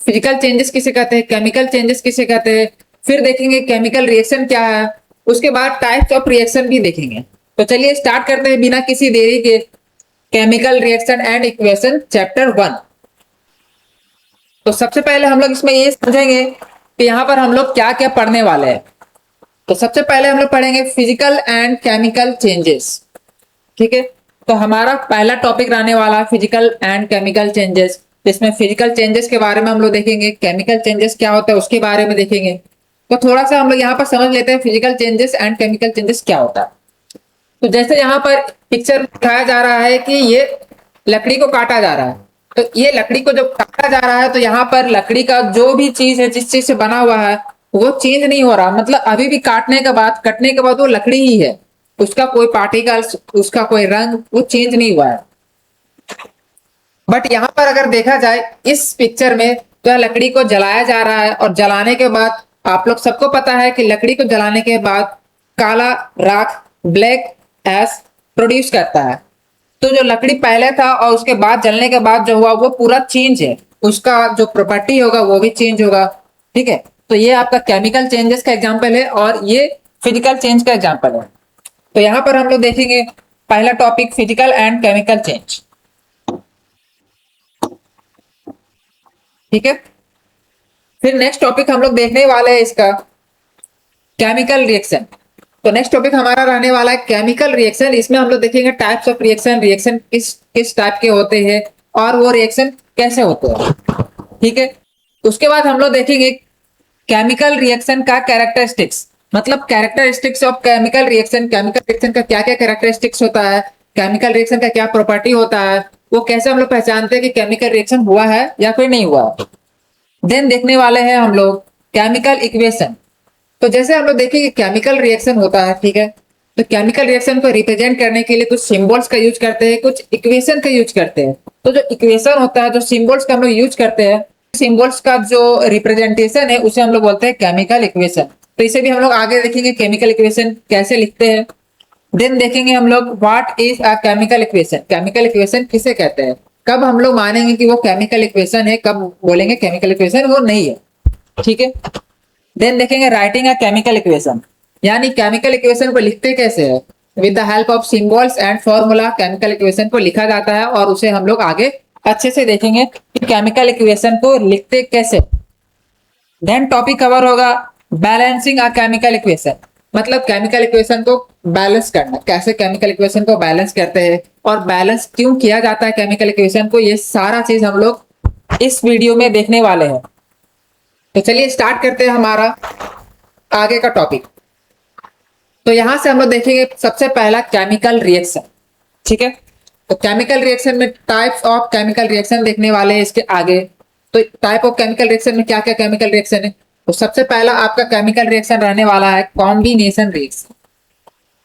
Physical changes किसे कहते हैं, केमिकल चेंजेस किसे कहते हैं, फिर देखेंगे केमिकल रिएक्शन क्या है, उसके बाद टाइप्स ऑफ रिएक्शन भी देखेंगे। तो चलिए स्टार्ट करते हैं बिना किसी देरी के, chemical reaction and equation chapter 1। तो सबसे पहले हम लोग इसमें ये समझेंगे कि यहाँ पर हम लोग क्या क्या पढ़ने वाले हैं। तो सबसे पहले हम लोग पढ़ेंगे फिजिकल एंड केमिकल चेंजेस। ठीक है, तो हमारा पहला टॉपिक रहने वाला है फिजिकल एंड केमिकल चेंजेस। इसमें फिजिकल चेंजेस के बारे में हम लोग देखेंगे, केमिकल चेंजेस क्या होता है उसके बारे में देखेंगे। तो थोड़ा सा हम लोग यहाँ पर समझ लेते हैं physical changes and chemical changes क्या होता है। तो जैसे यहाँ पर पिक्चर दिखाया जा रहा है कि ये लकड़ी को काटा जा रहा है, तो ये लकड़ी को जब काटा जा रहा है तो यहाँ पर लकड़ी का जो भी चीज है, जिस चीज से बना हुआ है, वो चेंज नहीं हो रहा। मतलब अभी भी काटने के बाद, कटने के बाद वो लकड़ी ही है, उसका कोई पार्टिकल्स, उसका कोई रंग वो चेंज नहीं हुआ है। बट यहाँ पर अगर देखा जाए इस पिक्चर में, तो लकड़ी को जलाया जा रहा है, और जलाने के बाद आप लोग सबको पता है कि लकड़ी को जलाने के बाद काला राख, ब्लैक एश प्रोड्यूस करता है। तो जो लकड़ी पहले था और उसके बाद जलने के बाद जो हुआ वो पूरा चेंज है, उसका जो प्रॉपर्टी होगा वो भी चेंज होगा। ठीक है, तो ये आपका केमिकल चेंजेस का एग्जांपल है और ये फिजिकल चेंज का एग्जांपल है। तो यहाँ पर हम लोग देखेंगे पहला topic physical and chemical change. ठीक है, फिर नेक्स्ट टॉपिक हम लोग देखने वाले हैं इसका केमिकल रिएक्शन। तो नेक्स्ट टॉपिक हमारा रहने वाला है केमिकल रिएक्शन। इसमें हम लोग देखेंगे टाइप्स ऑफ रिएक्शन, रिएक्शन किस किस टाइप के होते हैं और वो रिएक्शन कैसे होते हैं। ठीक है, उसके बाद हम लोग देखेंगे केमिकल रिएक्शन का कैरेक्टरिस्टिक्स, मतलब characteristics of chemical reaction. Chemical reaction का क्या क्या कैरेक्टरिस्टिक्स होता है, केमिकल रिएक्शन का क्या प्रॉपर्टी होता है, वो कैसे हम लोग पहचानते हैं कि केमिकल रिएक्शन हुआ है या फिर नहीं हुआ। देन देखने वाले हैं हम लोग केमिकल इक्वेशन। तो जैसे हम लोग देखेंगे केमिकल रिएक्शन होता है, ठीक है, तो केमिकल रिएक्शन को रिप्रेजेंट करने के लिए कुछ सिंबल्स का यूज करते हैं, कुछ इक्वेशन का यूज करते हैं। तो जो इक्वेशन होता है, जो सिंबल्स का हम लोग यूज करते हैं, सिंबल्स का जो रिप्रेजेंटेशन है उसे हम लोग बोलते हैं केमिकल इक्वेशन। तो इसे भी हम लोग आगे देखेंगे केमिकल इक्वेशन कैसे लिखते हैं। देन देखेंगे हम लोग what is a chemical equation, chemical equation किसे कहते हैं, कब हम लोग मानेंगे कि वो केमिकल इक्वेशन है, कब बोलेंगे केमिकल इक्वेशन वो नहीं है। ठीक है, देन देखेंगे राइटिंग अ केमिकल इक्वेशन, यानी केमिकल इक्वेशन को लिखते कैसे है। With the help of symbols and formula chemical equation को लिखा जाता है, और उसे हम लोग आगे अच्छे से देखेंगे कि केमिकल इक्वेशन को लिखते कैसे। देन टॉपिक कवर होगा बैलेंसिंग अ केमिकल इक्वेशन, मतलब केमिकल इक्वेशन को बैलेंस करना, कैसे केमिकल इक्वेशन को बैलेंस करते हैं और बैलेंस क्यों किया जाता है केमिकल इक्वेशन को, ये सारा चीज हम लोग इस वीडियो में देखने वाले हैं। तो चलिए स्टार्ट करते हैं हमारा आगे का टॉपिक। तो यहां से हम लोग देखेंगे सबसे पहला केमिकल रिएक्शन। ठीक है, तो केमिकल रिएक्शन में टाइप्स ऑफ केमिकल रिएक्शन देखने वाले हैं इसके आगे। तो टाइप ऑफ केमिकल रिएक्शन में क्या क्या केमिकल रिएक्शन है, तो सबसे पहला आपका केमिकल रिएक्शन रहने वाला है कॉम्बिनेशन रिएक्शन।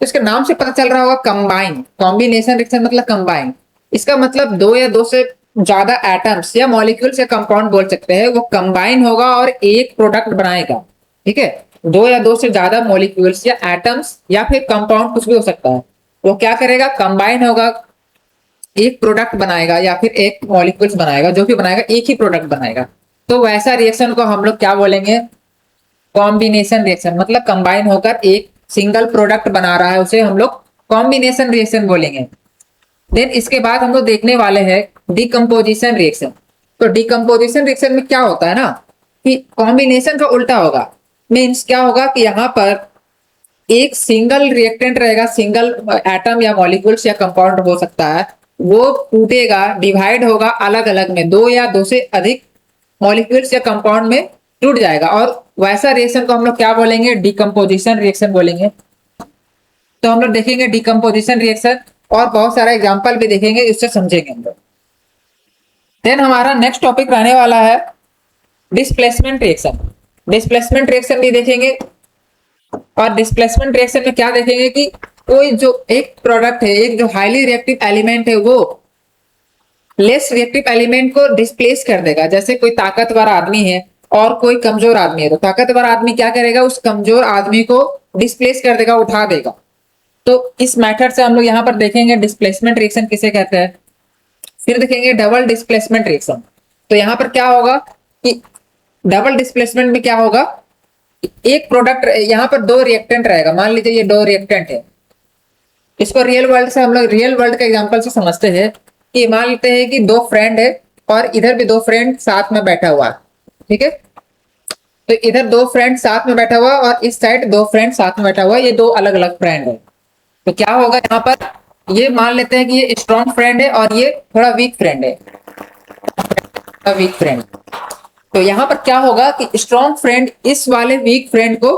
तो इसके नाम से पता चल रहा होगा कंबाइन, कॉम्बिनेशन रिएक्शन मतलब कंबाइन। इसका मतलब दो या दो से ज्यादा एटम्स या मॉलिक्यूल्स या कंपाउंड बोल सकते हैं, वो कंबाइन होगा और एक प्रोडक्ट बनाएगा। ठीक है, दो या दो से ज्यादा मॉलिक्यूल्स या एटम्स या फिर कंपाउंड कुछ भी हो सकता है, वो क्या करेगा कंबाइन होगा, एक प्रोडक्ट बनाएगा या फिर एक मॉलिक्यूल्स बनाएगा, जो भी बनाएगा एक ही प्रोडक्ट बनाएगा। तो वैसा रिएक्शन को हम लोग क्या बोलेंगे, कॉम्बिनेशन रिएक्शन, मतलब कंबाइन होकर एक सिंगल प्रोडक्ट बना रहा है, उसे हम लोग कॉम्बिनेशन रिएक्शन बोलेंगे। देन इसके बाद हम लोग देखने वाले हैं डिकम्पोजिशन रिएक्शन। तो डिकम्पोजिशन रिएक्शन में क्या होता है ना कि कॉम्बिनेशन का उल्टा होगा। मीन्स क्या होगा कि यहाँ पर एक सिंगल रिएक्टेंट रहेगा, सिंगल एटम या मॉलिक्यूल्स या कंपाउंड हो सकता है, वो टूटेगा, डिवाइड होगा अलग अलग में, दो या दो से अधिक मॉलिक्यूल्स या कंपाउंड में टूट जाएगा, और वैसा रिएक्शन को हम लोग क्या बोलेंगे, डिकम्पोजिशन रिएक्शन बोलेंगे। तो हम लोग देखेंगे डिकम्पोजिशन रिएक्शन और बहुत सारा एग्जांपल भी देखेंगे, इससे समझेंगे हम लोग। देन हमारा नेक्स्ट टॉपिक रहने वाला है डिस्प्लेसमेंट रिएक्शन। डिस्प्लेसमेंट रिएक्शन भी देखेंगे, और डिस्प्लेसमेंट रिएक्शन में क्या देखेंगे कि कोई जो एक प्रोडक्ट है, एक जो हाईली रिएक्टिव एलिमेंट है, वो लेस रिएक्टिव एलिमेंट को डिस्प्लेस कर देगा। जैसे कोई ताकतवर आदमी है और कोई कमजोर आदमी है, तो ताकतवर आदमी क्या करेगा, उस कमजोर आदमी को डिस्प्लेस कर देगा, उठा देगा। तो इस मेथड से हम लोग यहाँ पर देखेंगे डिस्प्लेसमेंट रिएक्शन किसे कहते हैं। फिर देखेंगे डबल डिस्प्लेसमेंट रिएक्शन। तो यहाँ पर क्या होगा कि डबल डिस्प्लेसमेंट में क्या होगा, एक प्रोडक्ट, यहाँ पर दो रिएक्टेंट रहेगा, मान लीजिए ये दो रिएक्टेंट है। इसको रियल वर्ल्ड से हम लोग रियल वर्ल्ड के एग्जांपल से समझते हैं कि मान लेते हैं कि दो फ्रेंड है और इधर भी दो फ्रेंड साथ में बैठा हुआ है, ठीक है। तो इधर दो फ्रेंड साथ में बैठा हुआ और इस साइड दो फ्रेंड साथ में बैठा हुआ, ये दो अलग अलग फ्रेंड है। तो क्या होगा यहाँ पर, ये मान लेते हैं कि ये स्ट्रॉन्ग फ्रेंड है और ये थोड़ा वीक फ्रेंड है, वीक फ्रेंड। तो यहाँ पर क्या होगा कि स्ट्रॉन्ग फ्रेंड इस वाले वीक फ्रेंड को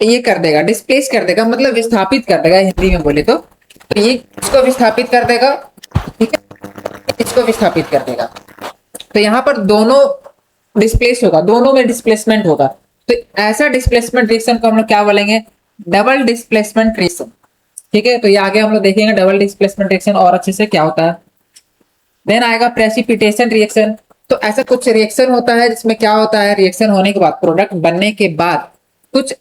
ये कर देगा, डिस्प्लेस कर देगा, मतलब विस्थापित कर देगा हिंदी में बोले तो ये इसको विस्थापित कर देगा, ठीक है, इसको विस्थापित कर देगा। तो यहाँ पर दोनों डिस्प्लेस होगा, दोनों में डिस्प्लेसमेंट होगा। तो ऐसा डिस्प्लेसमेंट रिएक्शन को हम लोग क्या बोलेंगे, डबल डिस्प्लेसमेंट रिएक्शन, ठीक है। तो ये आगे हम लोग देखेंगे डबल डिस्प्लेसमेंट रिएक्शन और अच्छे से क्या होता है। देन आएगा प्रेसिपिटेशन रिएक्शन। तो ऐसा कुछ रिएक्शन होता है जिसमें क्या होता है, रिएक्शन होने के बाद, प्रोडक्ट बनने के बाद कुछ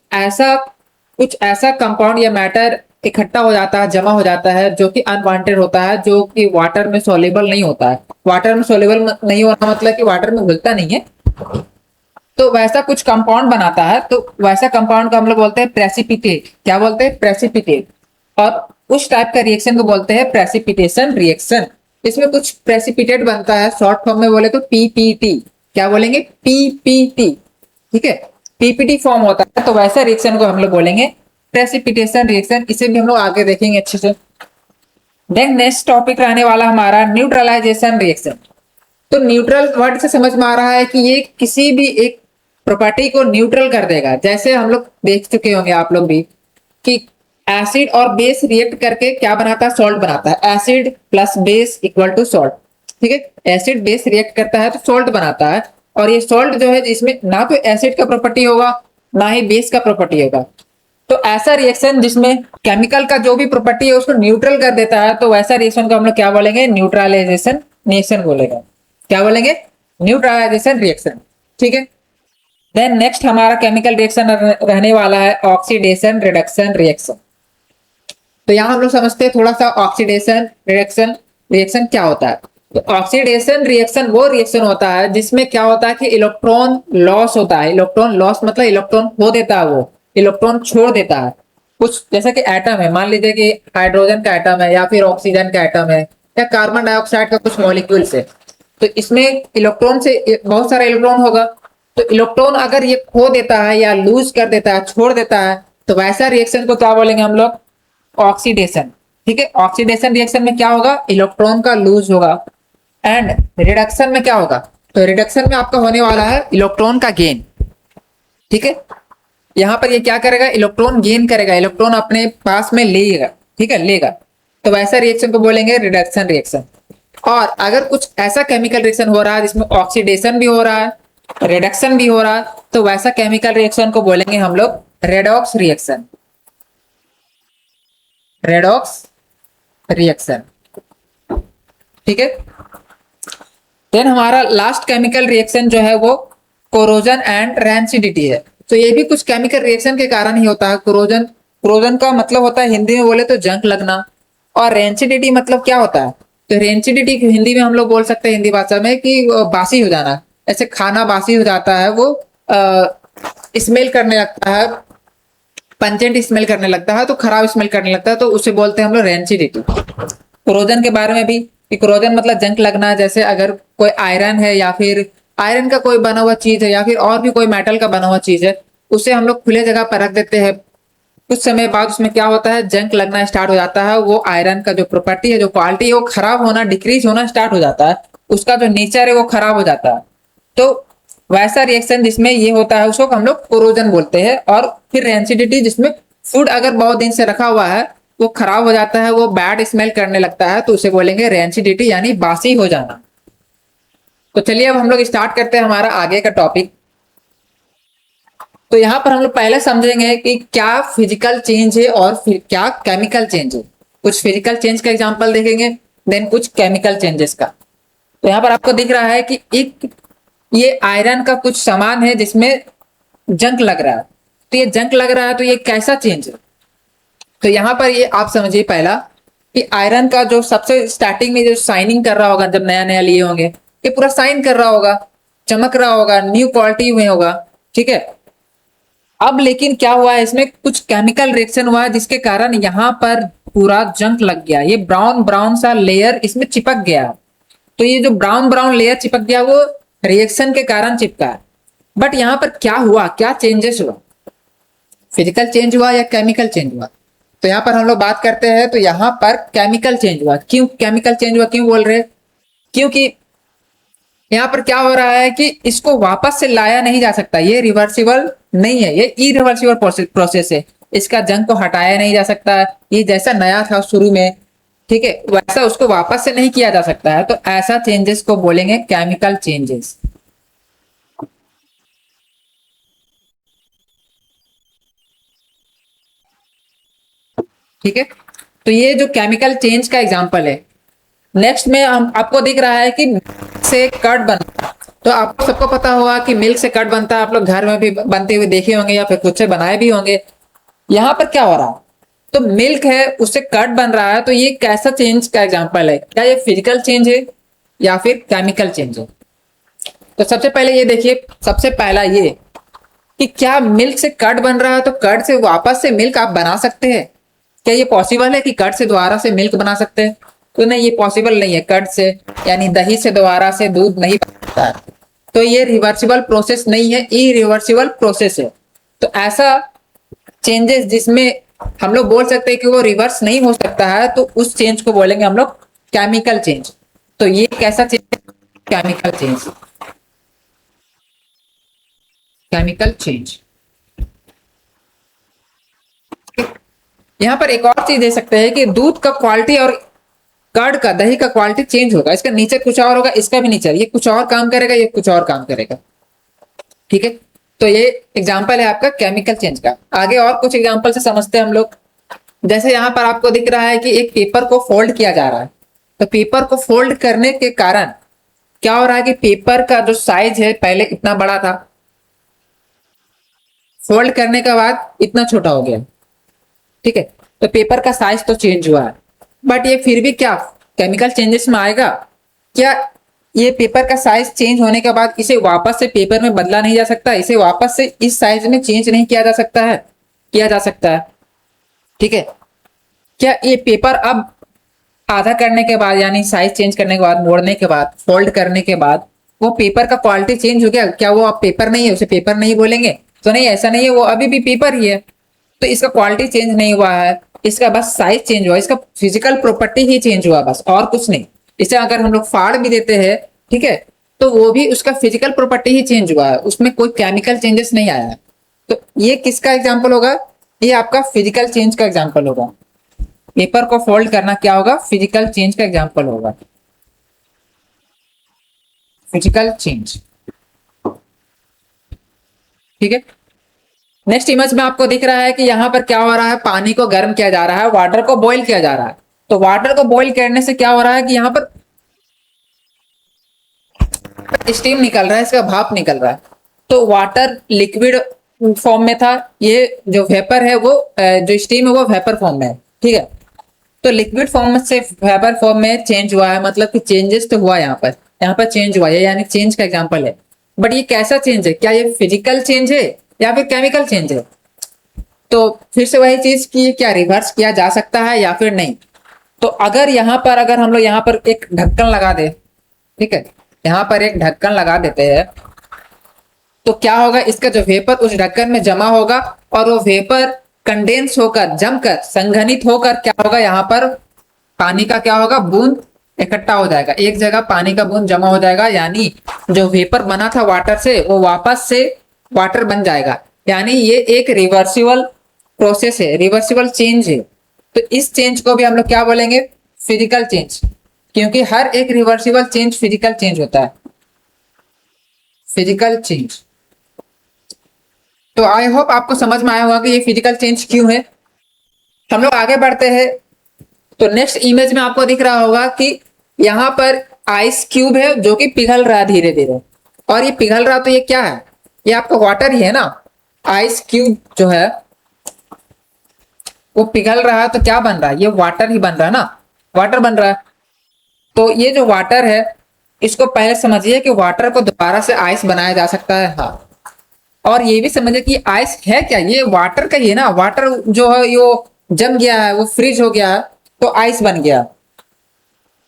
ऐसा कंपाउंड या मैटर इकट्ठा हो जाता है, जमा हो जाता है, जो कि अनवांटेड होता है, जो कि वाटर में सोल्यूबल नहीं होता है। वाटर में सोल्यूबल नहीं होना मतलब कि वाटर में घुलता नहीं है, तो वैसा कुछ कंपाउंड बनाता है। तो वैसा कंपाउंड को हम लोग बोलते हैं प्रेसिपिटेट। क्या बोलते हैं, प्रेसिपिटेट। और उस टाइप का रिएक्शन को बोलते हैं प्रेसिपिटेशन रिएक्शन। इसमें कुछ प्रेसिपिटेट बनता है, शॉर्ट फॉर्म में बोले तो पीपीटी। क्या बोलेंगे, पीपीटी, ठीक है, पीपीटी फॉर्म होता है। तो वैसा रिएक्शन को हम लोग बोलेंगे प्रेसिपिटेशन रिएक्शन। इसे भी हम लोग आगे देखेंगे अच्छे से। देन नेक्स्ट टॉपिक रहने वाला हमारा न्यूट्रलाइजेशन रिएक्शन। तो न्यूट्रल वर्ड से समझ में आ रहा है कि ये किसी भी एक प्रॉपर्टी को न्यूट्रल कर देगा। जैसे हम लोग देख चुके होंगे आप लोग भी कि एसिड और बेस रिएक्ट करके क्या बनाता है, सॉल्ट बनाता है। Acid plus base equal to salt, ठीक है। एसिड बेस रिएक्ट करता है तो सॉल्ट बनाता है। और ये सॉल्ट जो है इसमें ना तो एसिड का प्रॉपर्टी होगा ना ही बेस का प्रॉपर्टी होगा। तो ऐसा रिएक्शन जिसमें केमिकल का जो भी प्रॉपर्टी है उसको न्यूट्रल कर देता है, तो वैसा रिएक्शन को हम लोग क्या बोलेंगे, न्यूट्रलाइजेशन रिएक्शन बोलेगा। क्या बोलेंगे, न्यूट्रलाइजेशन रिएक्शन, ठीक है। देन नेक्स्ट हमारा केमिकल रिएक्शन रहने वाला है ऑक्सीडेशन रिडक्शन रिएक्शन। तो यहाँ हम लोग समझते हैं थोड़ा सा ऑक्सीडेशन रिडक्शन रिएक्शन क्या होता है। तो ऑक्सीडेशन रिएक्शन वो रिएक्शन होता है जिसमें क्या होता है कि इलेक्ट्रॉन लॉस होता है। इलेक्ट्रॉन लॉस मतलब इलेक्ट्रॉन खो देता है, वो इलेक्ट्रॉन छोड़ देता है। कुछ जैसे कि एटम है, मान लीजिए कि हाइड्रोजन का एटम है या फिर ऑक्सीजन का एटम है या कार्बन डाइऑक्साइड का कुछ मॉलिक्यूल्स है। तो इसमें इलेक्ट्रॉन से बहुत सारा इलेक्ट्रॉन होगा। तो इलेक्ट्रॉन अगर ये खो देता है या लूज कर देता है, छोड़ देता है, तो वैसा रिएक्शन को क्या बोलेंगे हम लोग, ऑक्सीडेशन, ठीक है। ऑक्सीडेशन रिएक्शन में क्या होगा, इलेक्ट्रॉन का लूज होगा। एंड रिडक्शन में क्या होगा, तो रिडक्शन में आपका होने वाला है इलेक्ट्रॉन का गेन, ठीक है। यहां पर ये क्या करेगा, इलेक्ट्रॉन गेन करेगा, इलेक्ट्रॉन अपने पास में लेगा, ठीक है, लेगा। तो वैसा रिएक्शन को बोलेंगे रिडक्शन रिएक्शन। और अगर कुछ ऐसा केमिकल रिएक्शन हो रहा है जिसमें ऑक्सीडेशन भी हो रहा है, रिडक्शन भी हो रहा है, तो वैसा केमिकल रिएक्शन को बोलेंगे हम लोग रेडॉक्स रिएक्शन, रेडॉक्स रिएक्शन, ठीक है। देन हमारा लास्ट केमिकल रिएक्शन जो है वो कोरोजन एंड रैंसिडिटी है। तो ये भी कुछ केमिकल रिएक्शन के कारण ही होता है। कोरोजन, कोरोजन का मतलब होता है हिंदी में बोले तो जंग लगना। और रैंसिडिटी मतलब क्या होता है, तो रैंसिडिटी हिंदी में हम लोग बोल सकते हैं, हिंदी भाषा में, कि बासी हो जाना। ऐसे खाना बासी हो जाता है, वो स्मेल करने लगता है, पंजेंट स्मेल करने लगता है, तो खराब स्मेल करने लगता है, तो उसे बोलते हैं हम लोग रैंसिडिटी। कोरोजन के बारे में भी, कि कोरोजन मतलब जंग लगना। जैसे अगर कोई आयरन है या फिर आयरन का कोई बना हुआ चीज है या फिर और भी कोई मेटल का बना हुआ चीज है, उसे हम लोग खुले जगह पर रख देते हैं। कुछ समय बाद उसमें क्या होता है, जंग लगना स्टार्ट हो जाता है। वो आयरन का जो प्रॉपर्टी है, जो क्वालिटी है, वो खराब होना, डिक्रीज होना स्टार्ट हो जाता है। उसका जो नेचर है वो खराब हो जाता है। तो वैसा रिएक्शन जिसमें ये होता है उसको हम लोग कोरोजन बोलते हैं। और फिर रैंसिडिटी जिसमें फूड अगर बहुत दिन से रखा हुआ है वो खराब हो जाता है, वो बैड स्मेल करने लगता है, तो उसे बोलेंगे रैंसिडिटी, यानी बासी हो जाना। तो चलिए अब हम लोग स्टार्ट करते हैं हमारा आगे का टॉपिक। तो यहाँ पर हम लोग पहले समझेंगे कि क्या फिजिकल चेंज है और फिर क्या केमिकल चेंज है। कुछ फिजिकल चेंज का एग्जांपल देखेंगे, देन कुछ केमिकल चेंजेस का। तो यहाँ पर आपको दिख रहा है कि एक ये आयरन का कुछ सामान है जिसमें जंग लग रहा है। तो ये जंग लग रहा है, तो ये कैसा चेंज है, तो यहाँ पर ये आप समझिए पहला कि आयरन का जो सबसे स्टार्टिंग में जो शाइनिंग कर रहा होगा, जब नया नया लिए होंगे, ये पूरा शाइन कर रहा होगा, चमक रहा होगा, न्यू क्वालिटी में होगा, ठीक है। अब लेकिन क्या हुआ है, इसमें कुछ केमिकल रिएक्शन हुआ है जिसके कारण यहाँ पर पूरा जंक लग गया, ये ब्राउन ब्राउन सा लेयर इसमें चिपक गया। तो ये जो ब्राउन ब्राउन लेयर चिपक गया वो रिएक्शन के कारण चिपका है। बट यहाँ पर क्या हुआ, क्या चेंजेस हुआ, फिजिकल चेंज हुआ या केमिकल चेंज हुआ? तो यहाँ पर हम लोग बात करते हैं तो यहाँ पर केमिकल चेंज हुआ। क्यों केमिकल चेंज हुआ, क्यों बोल रहे? क्योंकि यहाँ पर क्या हो रहा है कि इसको वापस से लाया नहीं जा सकता, ये रिवर्सिबल नहीं है, ये इरिवर्सिबल प्रोसेस है। इसका जंग को हटाया नहीं जा सकता, ये जैसा नया था शुरू में, ठीक है, वैसा उसको वापस से नहीं किया जा सकता है। तो ऐसा चेंजेस को बोलेंगे केमिकल चेंजेस। ठीक है, तो ये जो केमिकल चेंज का एग्जांपल है। नेक्स्ट में हम आपको दिख रहा है कि से कर्ड बनता है। तो आपको सबको पता होगा कि मिल्क से कर्ड बनता है, आप लोग घर में भी बनते हुए देखे होंगे या फिर खुद से बनाए भी होंगे। यहाँ पर क्या हो रहा है, तो मिल्क है उससे कर्ड बन रहा है, तो ये कैसा चेंज का एग्जांपल है? क्या ये फिजिकल चेंज है या फिर केमिकल चेंज है? तो सबसे पहले ये देखिए, सबसे पहला ये कि क्या मिल्क से कर्ड बन रहा है, तो कर्ड से वापस से मिल्क आप बना सकते हैं? क्या ये पॉसिबल है कि कर्ड से दोबारा से मिल्क बना सकते हैं? तो नहीं, ये पॉसिबल नहीं है। कर्ड से यानी दही से दोबारा से दूध नहीं बनता है, तो ये रिवर्सिबल प्रोसेस नहीं है, इरिवर्सिबल प्रोसेस है। तो ऐसा चेंजेस जिसमें हम लोग बोल सकते हैं कि वो रिवर्स नहीं हो सकता है, तो उस चेंज को बोलेंगे हम लोग केमिकल चेंज। तो ये कैसा change? Chemical change, chemical change. यहाँ पर एक और चीज दे सकते हैं कि दूध का क्वालिटी और कर्ड का, दही का क्वालिटी चेंज होगा, इसका नेचर कुछ और होगा, इसका भी नेचर, ये कुछ और काम करेगा, ये कुछ और काम करेगा, ठीक है। तो ये एग्जांपल है आपका केमिकल चेंज का। आगे और कुछ एग्जांपल से समझते हैं हम लोग। जैसे यहाँ पर आपको दिख रहा है कि एक पेपर को फोल्ड किया जा रहा है, तो पेपर को फोल्ड करने के कारण क्या हो रहा है कि पेपर का जो साइज है पहले इतना बड़ा था, फोल्ड करने के बाद इतना छोटा हो गया, ठीक है। तो पेपर का साइज तो चेंज हुआ है, बट ये फिर भी क्या केमिकल चेंजेस में आएगा? क्या ये पेपर का साइज चेंज होने के बाद इसे वापस से पेपर में बदला नहीं जा सकता? इसे वापस से इस साइज में चेंज नहीं किया जा सकता है? किया जा सकता है, ठीक है। क्या ये पेपर अब आधा करने के बाद यानी साइज चेंज करने के बाद, मोड़ने के बाद, फोल्ड करने के बाद वो पेपर का क्वालिटी चेंज हो गया? क्या वो अब पेपर नहीं है, उसे पेपर नहीं बोलेंगे? तो नहीं, ऐसा नहीं है, वो अभी भी पेपर ही है। तो इसका क्वालिटी चेंज नहीं हुआ है, इसका बस साइज चेंज हुआ, इसका फिजिकल प्रॉपर्टी ही चेंज हुआ, बस और कुछ नहीं। इसे अगर हम लोग फाड़ भी देते हैं, ठीक है, तो वो भी उसका फिजिकल प्रॉपर्टी ही चेंज हुआ है, उसमें कोई केमिकल चेंजेस नहीं आया है। तो ये किसका एग्जाम्पल होगा? ये आपका फिजिकल चेंज का एग्जाम्पल होगा। पेपर को फोल्ड करना क्या होगा? फिजिकल चेंज का एग्जाम्पल होगा, फिजिकल चेंज, ठीक है। नेक्स्ट इमेज में आपको दिख रहा है कि यहाँ पर क्या हो रहा है, पानी को गर्म किया जा रहा है, वाटर को बॉईल किया जा रहा है। तो वाटर को बॉईल करने से क्या हो रहा है कि यहाँ पर स्टीम निकल रहा है, इसका भाप निकल रहा है। तो वाटर लिक्विड फॉर्म में था, ये जो वेपर है वो जो स्टीम है वो वेपर फॉर्म में है, ठीक है। तो लिक्विड फॉर्म से वेपर फॉर्म में चेंज हुआ है, मतलब कि चेंजेस तो हुआ यहाँ पर चेंज हुआ है, यानी चेंज का एग्जांपल है। बट ये कैसा चेंज है? क्या ये फिजिकल चेंज है या फिर केमिकल चेंज है? तो फिर से वही चीज कि क्या रिवर्स किया जा सकता है या फिर नहीं? तो अगर यहाँ पर, अगर हम लोग यहाँ पर एक ढक्कन लगा दे, ठीक है, यहाँ पर एक ढक्कन लगा देते हैं, तो क्या होगा, इसका जो वेपर उस ढक्कन में जमा होगा और वो वेपर कंडेंस होकर, जमकर, संघनित होकर क्या होगा, यहाँ पर पानी का क्या होगा, बूंद इकट्ठा हो जाएगा, एक जगह पानी का बूंद जमा हो जाएगा, यानी जो वेपर बना था वाटर से वो वापस से वाटर बन जाएगा। यानी ये एक रिवर्सिबल प्रोसेस है, रिवर्सिबल चेंज है। तो इस चेंज को भी हम लोग क्या बोलेंगे? फिजिकल चेंज, क्योंकि हर एक रिवर्सिबल चेंज फिजिकल चेंज होता है, फिजिकल चेंज। तो आई होप आपको समझ में आया होगा कि ये फिजिकल चेंज क्यों है। हम लोग आगे बढ़ते हैं। तो नेक्स्ट इमेज में आपको दिख रहा होगा कि यहाँ पर आइस क्यूब है जो कि पिघल रहा है धीरे धीरे, और ये पिघल रहा, तो ये क्या है? ये आपका वाटर ही है ना। आइस क्यूब जो है वो पिघल रहा है, तो क्या बन रहा है? ये वाटर ही बन रहा है ना, वाटर बन रहा है। तो ये जो वाटर है इसको पहले समझिए कि वाटर को दोबारा से आइस बनाया जा सकता है, हाँ। और ये भी समझिए कि आइस है क्या, ये वाटर का ही है ना, वाटर जो है वो जम गया है, वो फ्रीज हो गया है, तो आइस बन गया।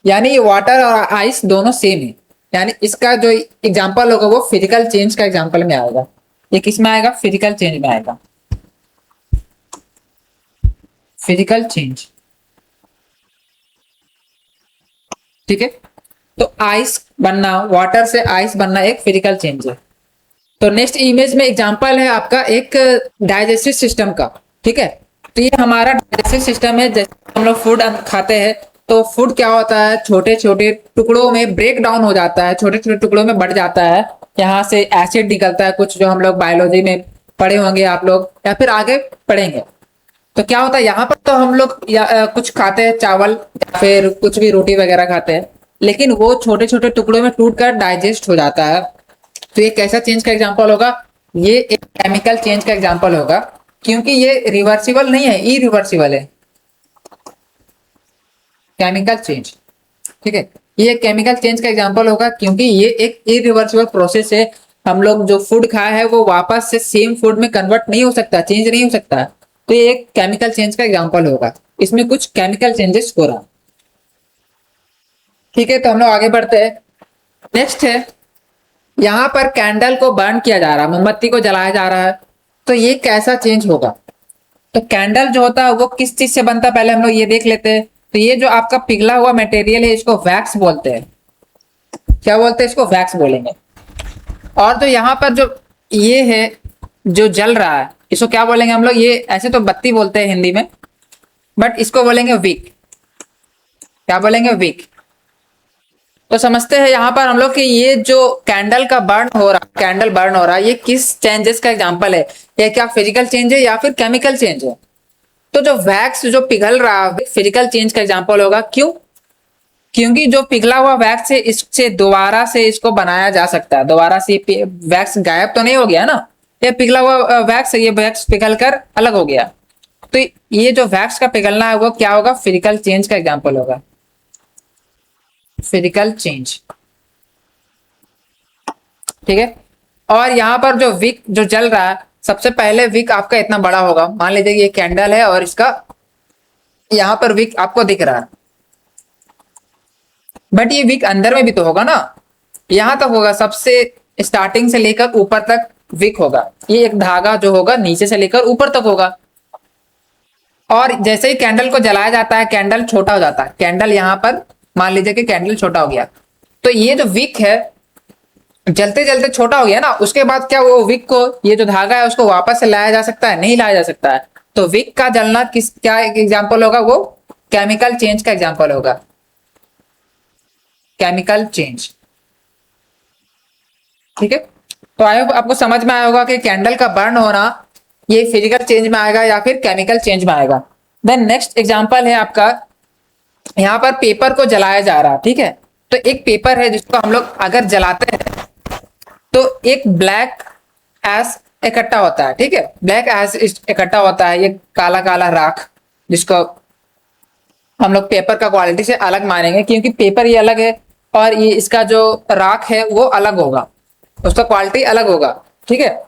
यानी ये वाटर और आइस दोनों सेम है। यानी इसका जो एग्जांपल होगा वो फिजिकल चेंज का एग्जांपल में आएगा। ये किस में आएगा, फिजिकल चेंज में आएगा, फिजिकल चेंज। ठीक है, तो आइस बनना, वाटर से आइस बनना एक फिजिकल चेंज है। तो नेक्स्ट इमेज में एग्जांपल है आपका एक डाइजेस्टिव सिस्टम का। ठीक है, तो ये हमारा डाइजेस्टिव सिस्टम है। जैसे हम लोग फूड खाते हैं तो फूड क्या होता है, छोटे छोटे टुकड़ों में ब्रेक डाउन हो जाता है, छोटे छोटे टुकड़ों में बढ़ जाता है। यहाँ से एसिड निकलता है, कुछ जो हम लोग बायोलॉजी में पढ़े होंगे आप लोग, या फिर आगे पढ़ेंगे। तो क्या होता है यहाँ पर, तो हम लोग कुछ खाते हैं, चावल या फिर कुछ भी रोटी वगैरह खाते हैं, लेकिन वो छोटे छोटे टुकड़ों में टूट कर डाइजेस्ट हो जाता है। तो ये कैसा चेंज का एग्जांपल होगा, ये एक केमिकल चेंज का एग्जांपल होगा, क्योंकि ये रिवर्सिबल नहीं है, इरिवर्सिबल है, केमिकल चेंज। ठीक है, ये केमिकल चेंज का एग्जांपल होगा क्योंकि ये एक इरिवर्सिबल प्रोसेस है। हम लोग जो फूड खाए है वो वापस से सेम फूड में कन्वर्ट नहीं हो सकता, चेंज नहीं हो सकता। तो ये एक केमिकल चेंज का एग्जांपल होगा, इसमें कुछ केमिकल चेंजेस हो रहा। ठीक है, तो हम लोग आगे बढ़ते हैं। नेक्स्ट है, यहाँ पर कैंडल को बर्न किया जा रहा है, मोमबत्ती को जलाया जा रहा है, तो ये कैसा चेंज होगा। तो कैंडल जो होता है वो किस चीज से बनता है, पहले हम लोग ये देख लेते हैं। तो ये जो आपका पिघला हुआ मटेरियल है इसको वैक्स बोलते हैं। क्या बोलते हैं, इसको वैक्स बोलेंगे। और जो यहाँ पर जो ये है जो जल रहा है, इसको क्या बोलेंगे हम लोग, ये ऐसे तो बत्ती बोलते हैं हिंदी में, बट इसको बोलेंगे विक। क्या बोलेंगे, विक। तो समझते हैं यहाँ पर हम लोग कि ये जो कैंडल का बर्न हो रहा, कैंडल बर्न हो रहा है, ये किस चेंजेस का एग्जांपल है, ये क्या फिजिकल चेंज है या फिर केमिकल चेंज है। तो जो वैक्स जो पिघल रहा है फिजिकल चेंज का एग्जांपल होगा। क्यों, क्योंकि जो पिघला हुआ वैक्स है इससे दोबारा से इसको बनाया जा सकता है, दोबारा से वैक्स गायब तो नहीं हो गया ना, ये पिघला हुआ वैक्स, ये वैक्स पिघल कर अलग हो गया। तो ये जो वैक्स का पिघलना है वो क्या होगा, फिजिकल चेंज का एग्जांपल होगा, फिजिकल चेंज। ठीक है, और यहाँ पर जो विक जो जल रहा है, सबसे पहले विक आपका इतना बड़ा होगा, मान लीजिए ये कैंडल है और इसका यहाँ पर विक आपको दिख रहा है, बट ये विक अंदर में भी तो होगा ना, यहां तक होगा, सबसे स्टार्टिंग से लेकर ऊपर तक विक होगा। ये एक धागा जो होगा नीचे से लेकर ऊपर तक होगा। और जैसे ही कैंडल को जलाया जाता है कैंडल छोटा हो जाता है, कैंडल यहाँ पर मान लीजिए कि कैंडल छोटा हो गया, तो ये जो विक है जलते जलते छोटा हो गया ना, उसके बाद क्या वो विक को, ये जो धागा है उसको वापस से लाया जा सकता है, नहीं लाया जा सकता है। तो विक का जलना किस क्या एग्जाम्पल होगा, वो केमिकल चेंज का एग्जाम्पल होगा, केमिकल चेंज। ठीक है, तो आई होप आपको समझ में आया होगा कि कैंडल का बर्न होना ये फिजिकल चेंज में आएगा या फिर केमिकल चेंज में आएगा। देन नेक्स्ट एग्जांपल है आपका, यहाँ पर पेपर को जलाया जा रहा है। ठीक है, तो एक पेपर है जिसको हम लोग अगर जलाते हैं तो एक ब्लैक एश इकट्ठा होता है। ठीक है, ब्लैक एश इकट्ठा होता है, ये काला काला राख, जिसको हम लोग पेपर का क्वालिटी से अलग मानेंगे, क्योंकि पेपर ये अलग है और ये इसका जो राख है वो अलग होगा, उसका क्वालिटी अलग होगा। ठीक है,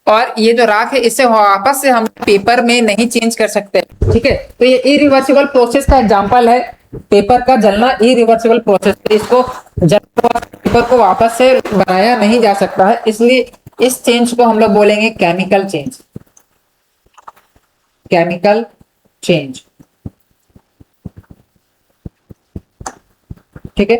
और ये जो राख है इससे वापस से हम पेपर में नहीं चेंज कर सकते। ठीक है, तो ये इरिवर्सिबल प्रोसेस का एग्जांपल है, पेपर का जलना इरिवर्सिबल प्रोसेस, इसको पेपर को वापस से बनाया नहीं जा सकता है, इसलिए इस चेंज को हम लोग बोलेंगे केमिकल चेंज, केमिकल चेंज। ठीक है,